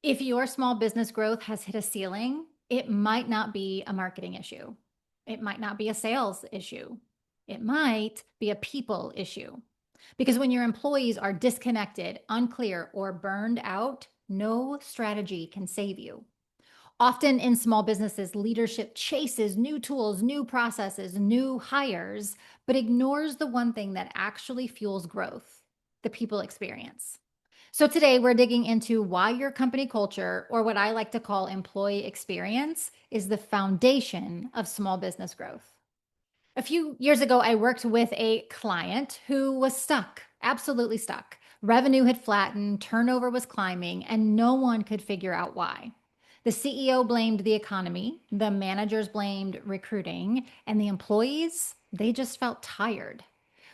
If your small business growth has hit a ceiling, it might not be a marketing issue. It might not be a sales issue. It might be a people issue. Because when your employees are disconnected, unclear, or burned out, no strategy can save you. Often in small businesses, leadership chases new tools, new processes, new hires, but ignores the one thing that actually fuels growth: the people experience. So today we're digging into why your company culture, or what I like to call employee experience, is the foundation of small business growth. A few years ago, I worked with a client who was stuck, absolutely stuck. Revenue had flattened, turnover was climbing, and no one could figure out why. The CEO blamed the economy, the managers blamed recruiting, and the employees, they just felt tired.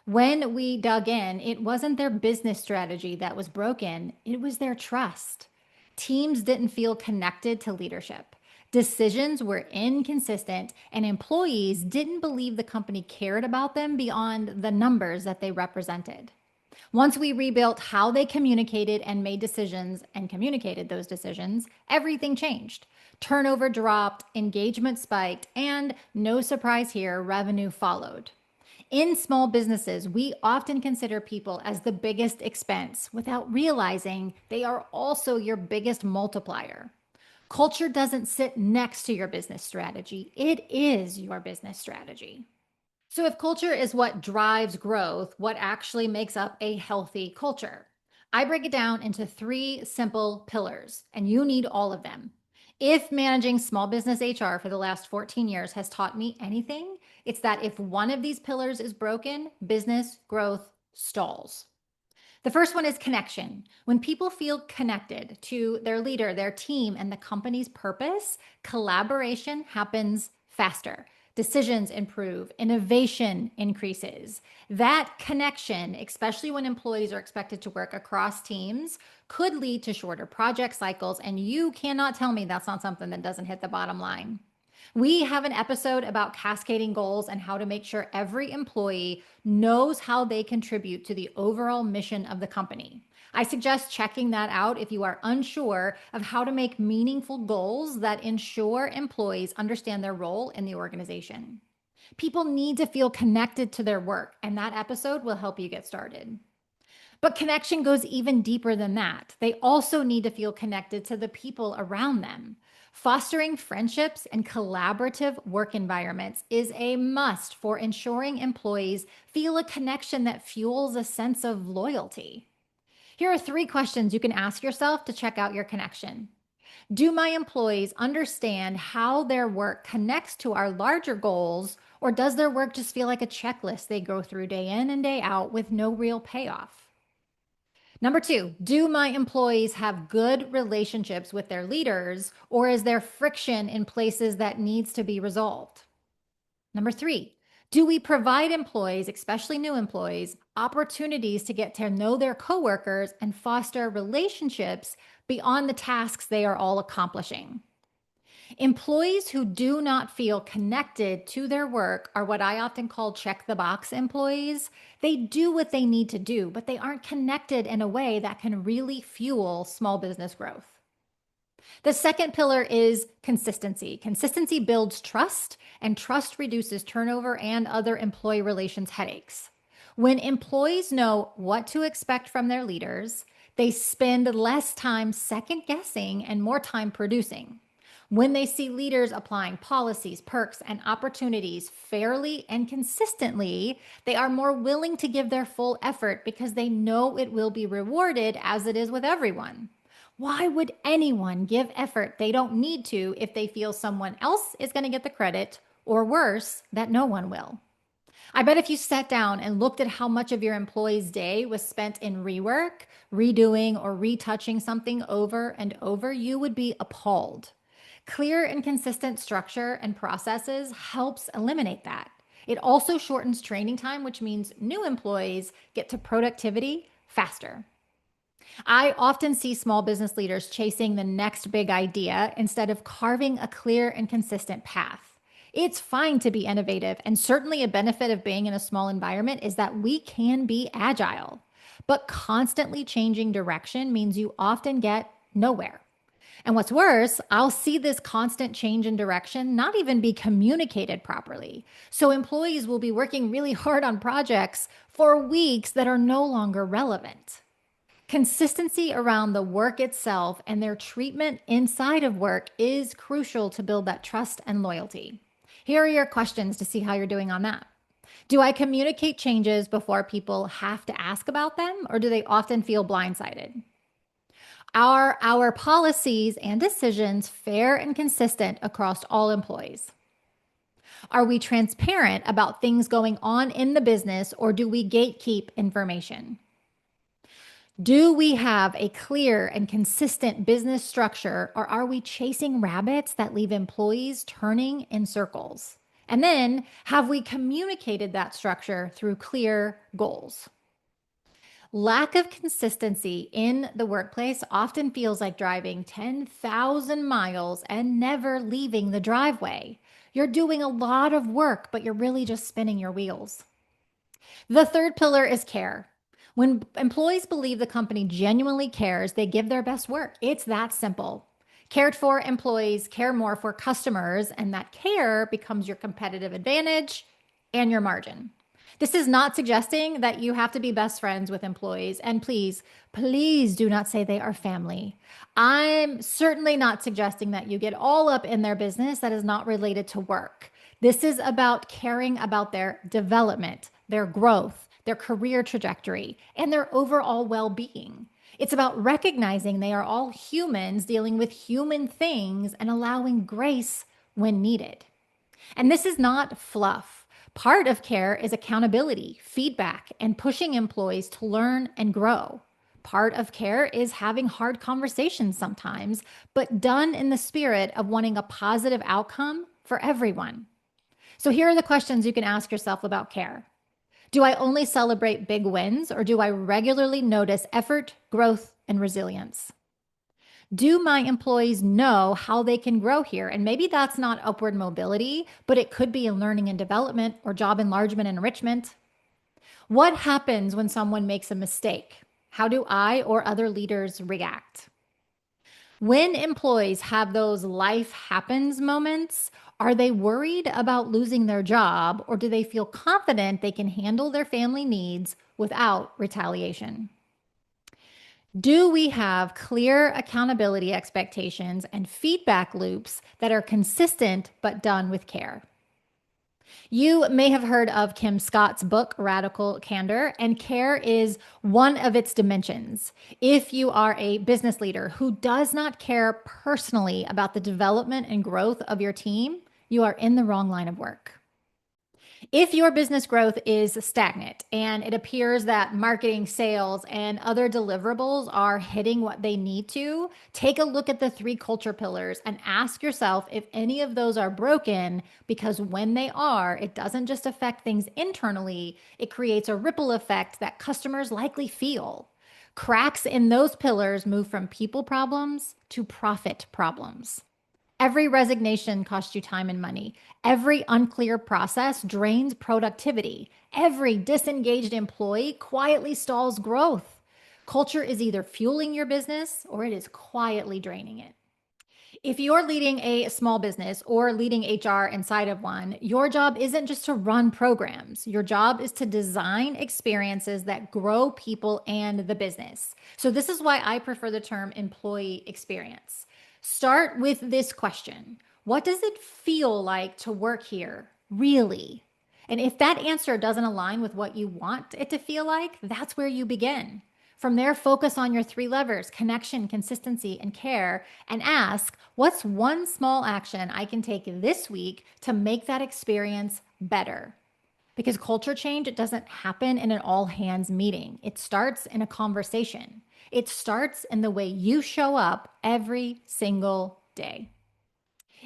When we dug in, it wasn't their business strategy that was broken, it was their trust. Teams didn't feel connected to leadership. Decisions were inconsistent, and employees didn't believe the company cared about them beyond the numbers that they represented. Once we rebuilt how they communicated and made decisions and communicated those decisions, everything changed. Turnover dropped, engagement spiked, and no surprise here, revenue followed. In small businesses, we often consider people as the biggest expense without realizing they are also your biggest multiplier. Culture doesn't sit next to your business strategy, it is your business strategy. So, if culture is what drives growth, what actually makes up a healthy culture? I break it down into three simple pillars, and you need all of them. If managing small business HR for the last 14 years has taught me anything, it's that if one of these pillars is broken, business growth stalls. The first one is connection. When people feel connected to their leader, their team, and the company's purpose, collaboration happens faster. Decisions improve, innovation increases. That connection, especially when employees are expected to work across teams, could lead to shorter project cycles. And you cannot tell me that's not something that doesn't hit the bottom line. We have an episode about cascading goals and how to make sure every employee knows how they contribute to the overall mission of the company. I suggest checking that out if you are unsure of how to make meaningful goals that ensure employees understand their role in the organization. People need to feel connected to their work, and that episode will help you get started. But connection goes even deeper than that. They also need to feel connected to the people around them. Fostering friendships and collaborative work environments is a must for ensuring employees feel a connection that fuels a sense of loyalty. Here are three questions you can ask yourself to check out your connection. Do my employees understand how their work connects to our larger goals, or does their work just feel like a checklist they go through day in and day out with no real payoff? Number two, do my employees have good relationships with their leaders, or is there friction in places that needs to be resolved? Number three, do we provide employees, especially new employees, opportunities to get to know their coworkers and foster relationships beyond the tasks they are all accomplishing? Employees who do not feel connected to their work are what I often call check the box employees. They do what they need to do, but they aren't connected in a way that can really fuel small business growth. The second pillar is consistency. Consistency builds trust, and trust reduces turnover and other employee relations headaches. When employees know what to expect from their leaders, they spend less time second guessing and more time producing. When they see leaders applying policies, perks, and opportunities fairly and consistently, they are more willing to give their full effort because they know it will be rewarded, as it is with everyone. Why would anyone give effort they don't need to if they feel someone else is going to get the credit, or worse, that no one will? I bet if you sat down and looked at how much of your employee's day was spent in rework, redoing, or retouching something over and over, you would be appalled. Clear and consistent structure and processes helps eliminate that. It also shortens training time, which means new employees get to productivity faster. I often see small business leaders chasing the next big idea instead of carving a clear and consistent path. It's fine to be innovative, and certainly a benefit of being in a small environment is that we can be agile. But constantly changing direction means you often get nowhere. And what's worse, I'll see this constant change in direction not even be communicated properly. So employees will be working really hard on projects for weeks that are no longer relevant. Consistency around the work itself and their treatment inside of work is crucial to build that trust and loyalty. Here are your questions to see how you're doing on that. Do I communicate changes before people have to ask about them, or do they often feel blindsided? Are our policies and decisions fair and consistent across all employees? Are we transparent about things going on in the business, or do we gatekeep information? Do we have a clear and consistent business structure, or are we chasing rabbits that leave employees turning in circles? And then, have we communicated that structure through clear goals? Lack of consistency in the workplace often feels like driving 10,000 miles and never leaving the driveway. You're doing a lot of work, but you're really just spinning your wheels. The third pillar is care. When employees believe the company genuinely cares, they give their best work. It's that simple. Cared for employees care more for customers, and that care becomes your competitive advantage and your margin. This is not suggesting that you have to be best friends with employees. And please, please do not say they are family. I'm certainly not suggesting that you get all up in their business that is not related to work. This is about caring about their development, their growth, their career trajectory, and their overall well being. It's about recognizing they are all humans dealing with human things and allowing grace when needed. And this is not fluff. Part of care is accountability, feedback, and pushing employees to learn and grow. Part of care is having hard conversations sometimes, but done in the spirit of wanting a positive outcome for everyone. So here are the questions you can ask yourself about care. Do I only celebrate big wins, or do I regularly notice effort, growth, and resilience? Do my employees know how they can grow here? And maybe that's not upward mobility, but it could be in learning and development or job enlargement and enrichment. What happens when someone makes a mistake? How do I or other leaders react? When employees have those life happens moments, are they worried about losing their job, or do they feel confident they can handle their family needs without retaliation? Do we have clear accountability expectations and feedback loops that are consistent but done with care? You may have heard of Kim Scott's book, Radical Candor, and care is one of its dimensions. If you are a business leader who does not care personally about the development and growth of your team, you are in the wrong line of work. If your business growth is stagnant and it appears that marketing, sales, and other deliverables are hitting what they need to, take a look at the three culture pillars and ask yourself if any of those are broken, because when they are, it doesn't just affect things internally, it creates a ripple effect that customers likely feel. Cracks in those pillars move from people problems to profit problems. Every resignation costs you time and money. Every unclear process drains productivity. Every disengaged employee quietly stalls growth. Culture is either fueling your business or it is quietly draining it. If you're leading a small business or leading HR inside of one, your job isn't just to run programs. Your job is to design experiences that grow people and the business. So this is why I prefer the term employee experience. Start with this question. What does it feel like to work here, really? And if that answer doesn't align with what you want it to feel like, that's where you begin. From there, focus on your three levers: connection, consistency, and care, and ask, what's one small action I can take this week to make that experience better? Because culture change, it doesn't happen in an all hands meeting. It starts in a conversation. It starts in the way you show up every single day.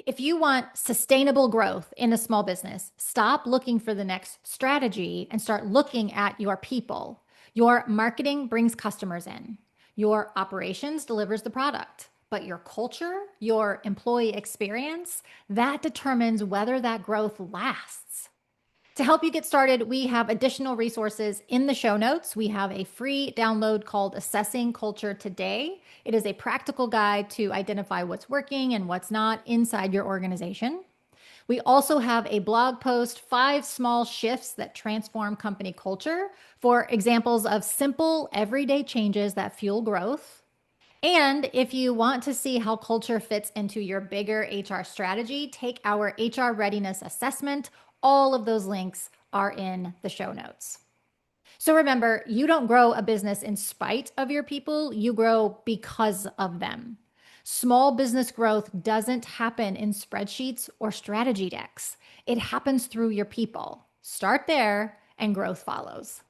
If you want sustainable growth in a small business, stop looking for the next strategy and start looking at your people. Your marketing brings customers in. Your operations delivers the product. But your culture, your employee experience, that determines whether that growth lasts. To help you get started, we have additional resources in the show notes. We have a free download called Assessing Culture Today. It is a practical guide to identify what's working and what's not inside your organization. We also have a blog post, 5 small shifts that transform company culture, for examples of simple, everyday changes that fuel growth. And if you want to see how culture fits into your bigger HR strategy, take our HR readiness assessment. All of those links are in the show notes. So remember, you don't grow a business in spite of your people, you grow because of them. Small business growth doesn't happen in spreadsheets or strategy decks. It happens through your people. Start there and growth follows.